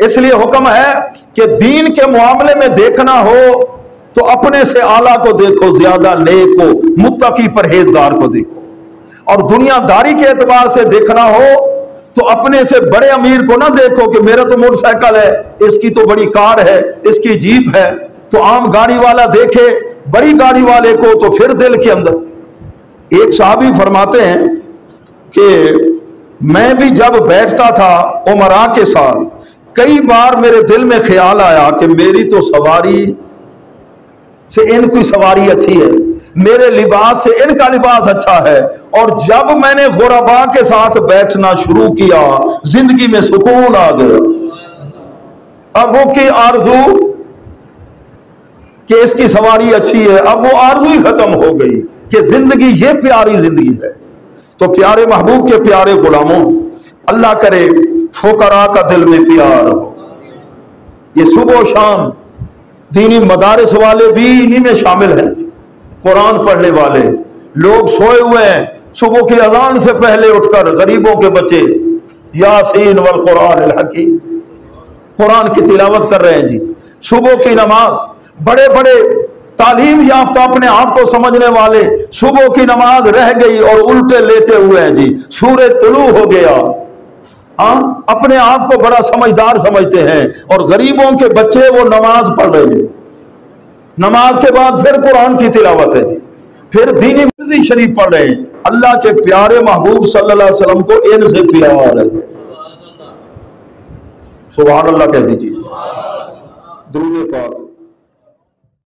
इसलिए हुक्म है कि दीन के मामले में देखना हो तो अपने से आला को देखो, ज्यादा नेक को, मुत्तकी परहेजगार को देखो। और दुनियादारी के एतबार से देखना हो तो अपने से बड़े अमीर को ना देखो कि मेरा तो मोटरसाइकिल है, इसकी तो बड़ी कार है, इसकी जीप है। तो आम गाड़ी वाला देखे बड़ी गाड़ी वाले को तो फिर दिल के अंदर। एक साहबी फरमाते हैं कि मैं भी जब बैठता था उमरा के साथ, कई बार मेरे दिल में ख्याल आया कि मेरी तो सवारी से इनकी सवारी अच्छी है, मेरे लिबास से इनका लिबास अच्छा है। और जब मैंने गुरबा के साथ बैठना शुरू किया, जिंदगी में सुकून आ गया। अब वो की आरजू कि इसकी सवारी अच्छी है, अब वो आरजू ही खत्म हो गई कि जिंदगी ये प्यारी जिंदगी है। तो प्यारे महबूब के प्यारे गुलामों, अल्लाह करे फुकरा का दिल में प्यार हो। ये सुबह शाम दीनी मदारिस वाले भी इन्हीं में शामिल हैं। कुरान पढ़ने वाले लोग सोए हुए हैं, सुबह की अजान से पहले उठकर गरीबों के बच्चे यासीन वल कुरान अल हकीम कुरान की तिलावत कर रहे हैं जी। सुबह की नमाज, बड़े बड़े तालीम याफ्ता अपने आप को समझने वाले सुबह की नमाज रह गई और उल्टे लेटे हुए हैं जी। सूरज तुलू हो गया, अपने आप को बड़ा समझदार समझते हैं और गरीबों के बच्चे वो नमाज पढ़ रहे हैं। नमाज के बाद फिर कुरान की तिलावत है जी, फिर दीनी मर्जी शरीफ पढ़ रहे हैं। अल्लाह के प्यारे महबूब सल्लल्लाहु अलैहि वसल्लम को इनसे प्यार है। सुभान अल्लाह कह दीजिए, दुरूद पाक।